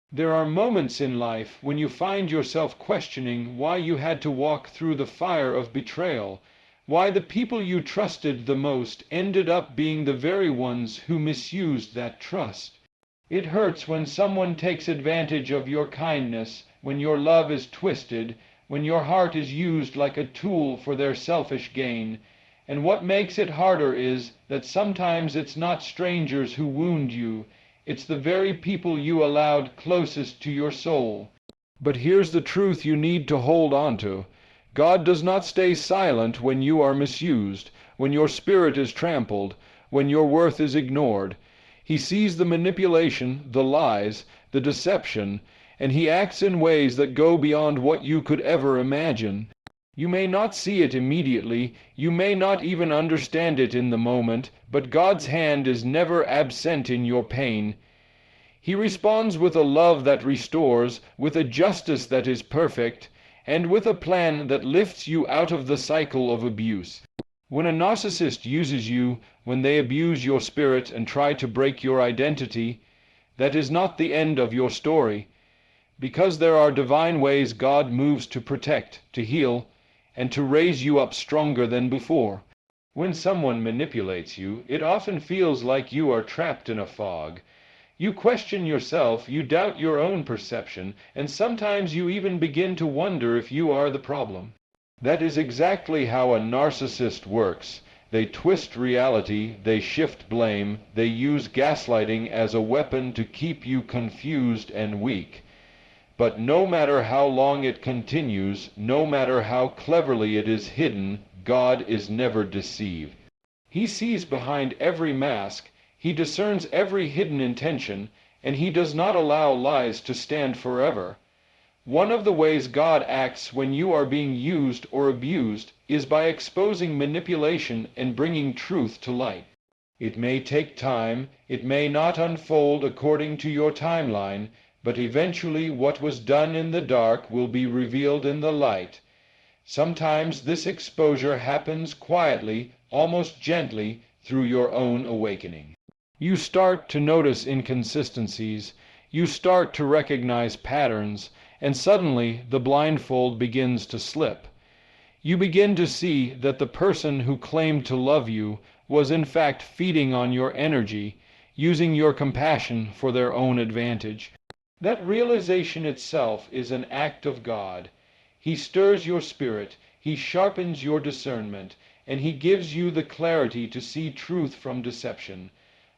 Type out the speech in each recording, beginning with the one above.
There are moments in life when you find yourself questioning why you had to walk through the fire of betrayal, why the people you trusted the most ended up being the very ones who misused that trust. It hurts when someone takes advantage of your kindness, when your love is twisted, when your heart is used like a tool for their selfish gain. And what makes it harder is that sometimes it's not strangers who wound you, it's the very people you allowed closest to your soul. But here's the truth you need to hold on to. God does not stay silent when you are misused, when your spirit is trampled, when your worth is ignored. He sees the manipulation, the lies, the deception, and he acts in ways that go beyond what you could ever imagine. You may not see it immediately, you may not even understand it in the moment, but God's hand is never absent in your pain. He responds with a love that restores, with a justice that is perfect, and with a plan that lifts you out of the cycle of abuse. When a narcissist uses you, when they abuse your spirit and try to break your identity, that is not the end of your story, because there are divine ways God moves to protect, to heal, and to raise you up stronger than before. When someone manipulates you, it often feels like you are trapped in a fog. You question yourself, you doubt your own perception, and sometimes you even begin to wonder if you are the problem. That is exactly how a narcissist works. They twist reality, they shift blame, they use gaslighting as a weapon to keep you confused and weak. But no matter how long it continues, no matter how cleverly it is hidden, God is never deceived. He sees behind every mask, he discerns every hidden intention, and he does not allow lies to stand forever. One of the ways God acts when you are being used or abused is by exposing manipulation and bringing truth to light. It may take time, it may not unfold according to your timeline, but eventually what was done in the dark will be revealed in the light. Sometimes this exposure happens quietly, almost gently, through your own awakening. You start to notice inconsistencies, you start to recognize patterns, and suddenly the blindfold begins to slip. You begin to see that the person who claimed to love you was in fact feeding on your energy, using your compassion for their own advantage. That realization itself is an act of God. He stirs your spirit, he sharpens your discernment, and he gives you the clarity to see truth from deception.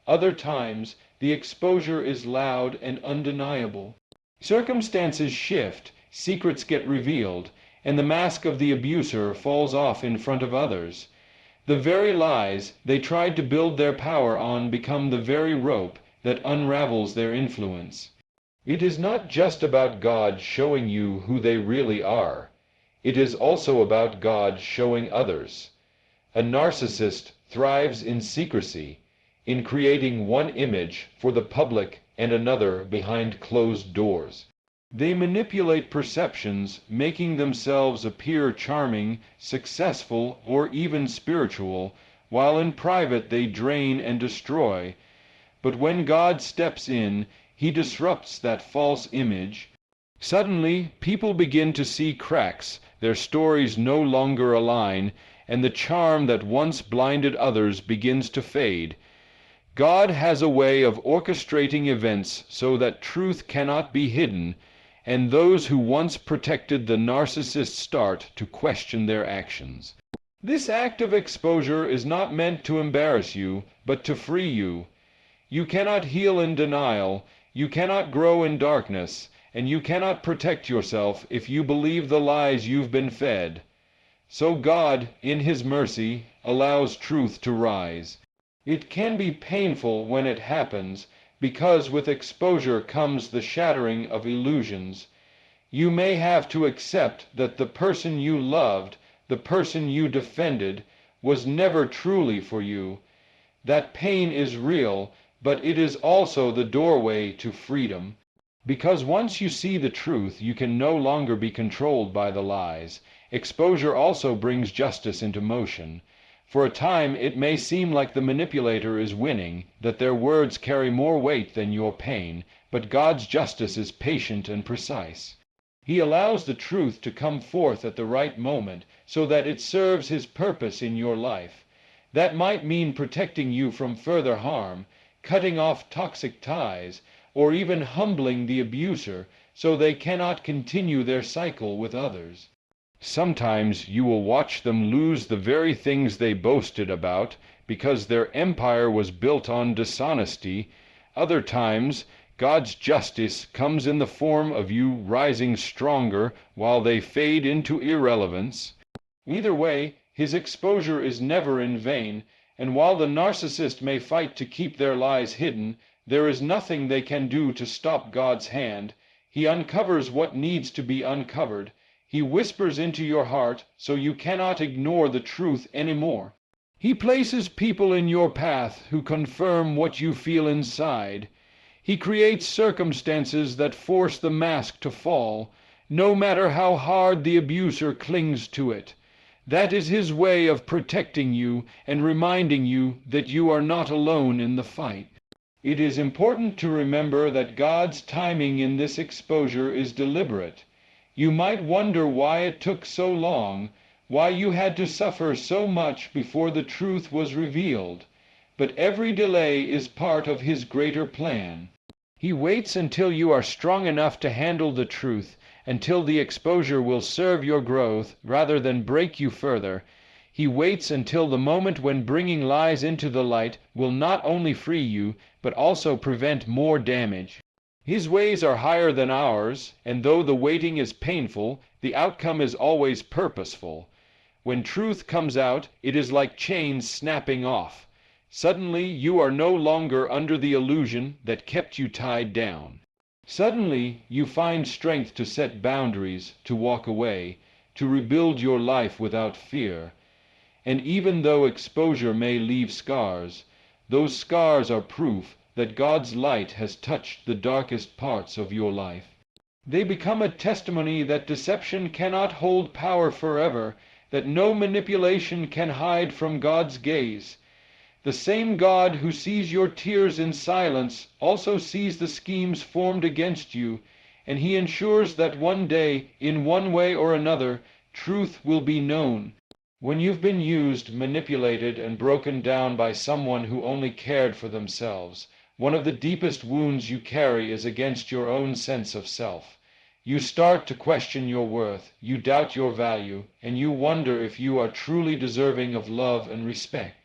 Other times, the exposure is loud and undeniable. Circumstances shift, secrets get revealed, and the mask of the abuser falls off in front of others. The very lies they tried to build their power on become the very rope that unravels their influence. It is not just about God showing you who they really are. It is also about God showing others. A narcissist thrives in secrecy, in creating one image for the public and another behind closed doors. They manipulate perceptions, making themselves appear charming, successful, or even spiritual, while in private they drain and destroy. But when God steps in, he disrupts that false image. Suddenly, people begin to see cracks, their stories no longer align, and the charm that once blinded others begins to fade. God has a way of orchestrating events so that truth cannot be hidden, and those who once protected the narcissist start to question their actions. This act of exposure is not meant to embarrass you, but to free you. You cannot heal in denial, you cannot grow in darkness, and you cannot protect yourself if you believe the lies you've been fed. So God, in his mercy, allows truth to rise. It can be painful when it happens, because with exposure comes the shattering of illusions. You may have to accept that the person you loved, the person you defended, was never truly for you. That pain is real, but it is also the doorway to freedom. Because once you see the truth, you can no longer be controlled by the lies. Exposure also brings justice into motion. For a time, it may seem like the manipulator is winning, that their words carry more weight than your pain, But God's justice is patient and precise. He allows the truth to come forth at the right moment so that it serves His purpose in your life. That might mean protecting you from further harm, cutting off toxic ties, or even humbling the abuser so they cannot continue their cycle with others. Sometimes you will watch them lose the very things they boasted about because their empire was built on dishonesty. Other times, God's justice comes in the form of you rising stronger while they fade into irrelevance. Either way, His exposure is never in vain, and while the narcissist may fight to keep their lies hidden, there is nothing they can do to stop God's hand. He uncovers what needs to be uncovered. He whispers into your heart so you cannot ignore the truth anymore. He places people in your path who confirm what you feel inside. He creates circumstances that force the mask to fall, no matter how hard the abuser clings to it. That is His way of protecting you and reminding you that you are not alone in the fight. It is important to remember that God's timing in this exposure is deliberate. You might wonder why it took so long, why you had to suffer so much before the truth was revealed. But every delay is part of His greater plan. He waits until you are strong enough to handle the truth, until the exposure will serve your growth rather than break you further. He waits until the moment when bringing lies into the light will not only free you, but also prevent more damage. His ways are higher than ours, and though the waiting is painful, the outcome is always purposeful. When truth comes out, it is like chains snapping off. Suddenly you are no longer under the illusion that kept you tied down. Suddenly you find strength to set boundaries, to walk away, to rebuild your life without fear. And even though exposure may leave scars, those scars are proof that God's light has touched the darkest parts of your life. They become a testimony that deception cannot hold power forever, that no manipulation can hide from God's gaze. The same God who sees your tears in silence also sees the schemes formed against you, and He ensures that one day, in one way or another, truth will be known. When you've been used, manipulated, and broken down by someone who only cared for themselves, one of the deepest wounds you carry is against your own sense of self. You start to question your worth, you doubt your value, and you wonder if you are truly deserving of love and respect.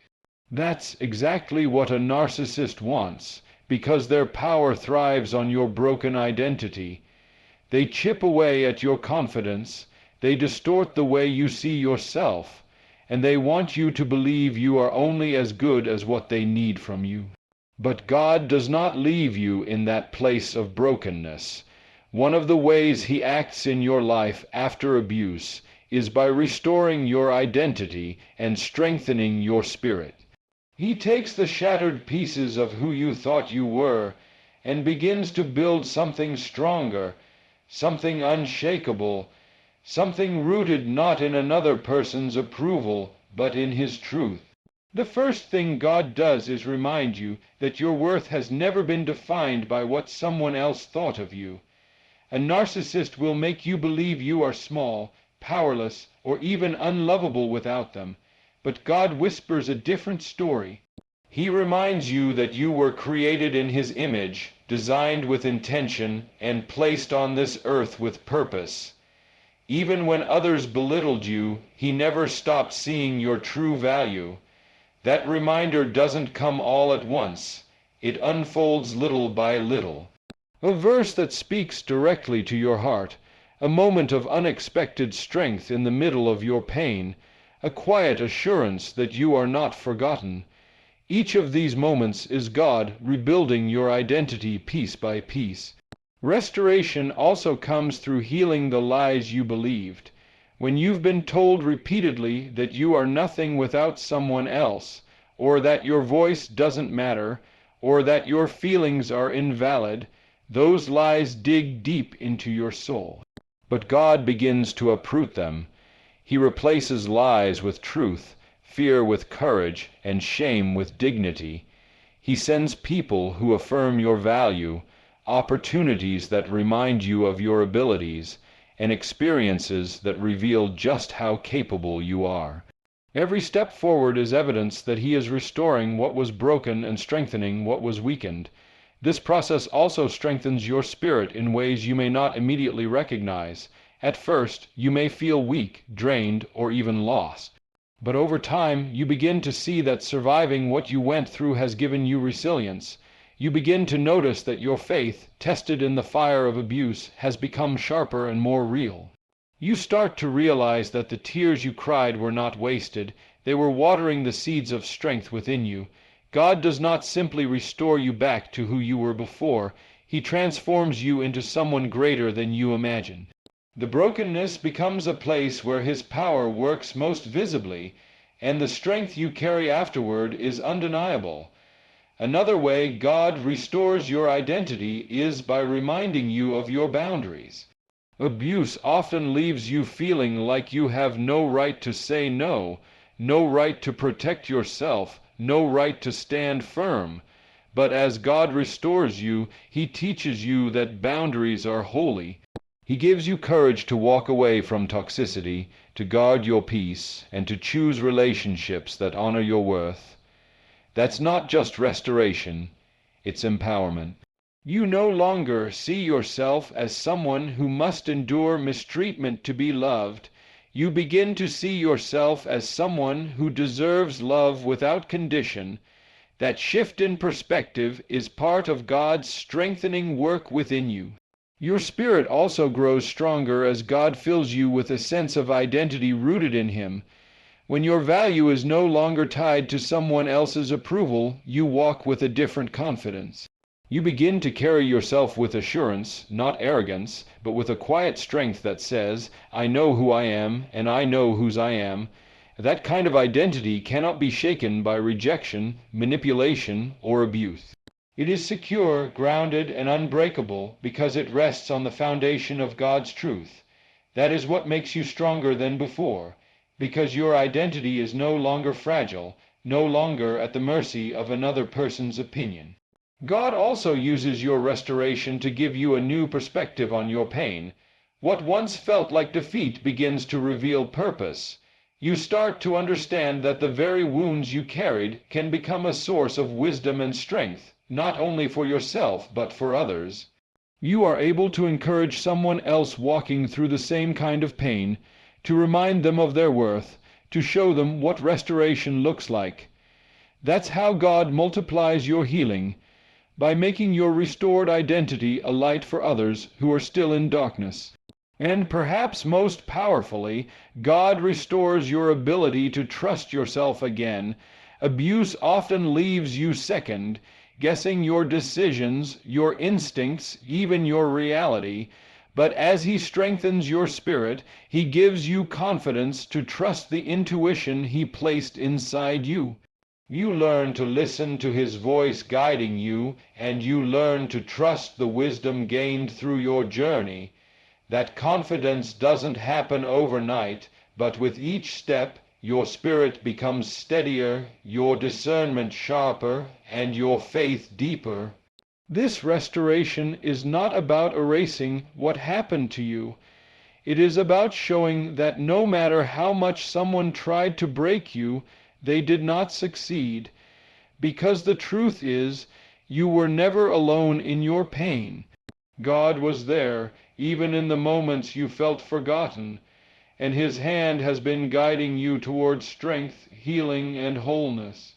That's exactly what a narcissist wants, because their power thrives on your broken identity. They chip away at your confidence, they distort the way you see yourself, and they want you to believe you are only as good as what they need from you. But God does not leave you in that place of brokenness. One of the ways He acts in your life after abuse is by restoring your identity and strengthening your spirit. He takes the shattered pieces of who you thought you were and begins to build something stronger, something unshakable, something rooted not in another person's approval, but in His truth. The first thing God does is remind you that your worth has never been defined by what someone else thought of you. A narcissist will make you believe you are small, powerless, or even unlovable without them. But God whispers a different story. He reminds you that you were created in His image, designed with intention, and placed on this earth with purpose. Even when others belittled you, He never stopped seeing your true value. That reminder doesn't come all at once. It unfolds little by little. A verse that speaks directly to your heart, a moment of unexpected strength in the middle of your pain, a quiet assurance that you are not forgotten. Each of these moments is God rebuilding your identity piece by piece. Restoration also comes through healing the lies you believed. When you've been told repeatedly that you are nothing without someone else, or that your voice doesn't matter, or that your feelings are invalid, those lies dig deep into your soul. But God begins to uproot them. He replaces lies with truth, fear with courage, and shame with dignity. He sends people who affirm your value, opportunities that remind you of your abilities, and experiences that reveal just how capable you are. Every step forward is evidence that he is restoring what was broken and strengthening what was weakened. This process also strengthens your spirit in ways you may not immediately recognize. At first, you may feel weak, drained, or even lost. But over time, you begin to see that surviving what you went through has given you resilience. You begin to notice that your faith, tested in the fire of abuse, has become sharper and more real. You start to realize that the tears you cried were not wasted. They were watering the seeds of strength within you. God does not simply restore you back to who you were before. He transforms you into someone greater than you imagine. The brokenness becomes a place where His power works most visibly, and the strength you carry afterward is undeniable. Another way God restores your identity is by reminding you of your boundaries. Abuse often leaves you feeling like you have no right to say no, no right to protect yourself, no right to stand firm. But as God restores you, He teaches you that boundaries are holy. He gives you courage to walk away from toxicity, to guard your peace, and to choose relationships that honor your worth. That's not just restoration, it's empowerment. You no longer see yourself as someone who must endure mistreatment to be loved. You begin to see yourself as someone who deserves love without condition. That shift in perspective is part of God's strengthening work within you. Your spirit also grows stronger as God fills you with a sense of identity rooted in Him. When your value is no longer tied to someone else's approval, you walk with a different confidence. You begin to carry yourself with assurance, not arrogance, but with a quiet strength that says, "I know who I am, and I know whose I am." That kind of identity cannot be shaken by rejection, manipulation, or abuse. It is secure, grounded, and unbreakable because it rests on the foundation of God's truth. That is what makes you stronger than before, because your identity is no longer fragile, no longer at the mercy of another person's opinion. God also uses your restoration to give you a new perspective on your pain. What once felt like defeat begins to reveal purpose. You start to understand that the very wounds you carried can become a source of wisdom and strength, not only for yourself but for others. You are able to encourage someone else walking through the same kind of pain, to remind them of their worth, to show them what restoration looks like. That's how God multiplies your healing, by making your restored identity a light for others who are still in darkness. And perhaps most powerfully, God restores your ability to trust yourself again. Abuse often leaves you second, guessing your decisions, your instincts, even your reality. But as He strengthens your spirit, He gives you confidence to trust the intuition He placed inside you. You learn to listen to His voice guiding you, and you learn to trust the wisdom gained through your journey. That confidence doesn't happen overnight, but with each step, your spirit becomes steadier, your discernment sharper, and your faith deeper. This restoration is not about erasing what happened to you. It is about showing that no matter how much someone tried to break you, they did not succeed. Because the truth is, you were never alone in your pain. God was there, even in the moments you felt forgotten, and His hand has been guiding you towards strength, healing, and wholeness.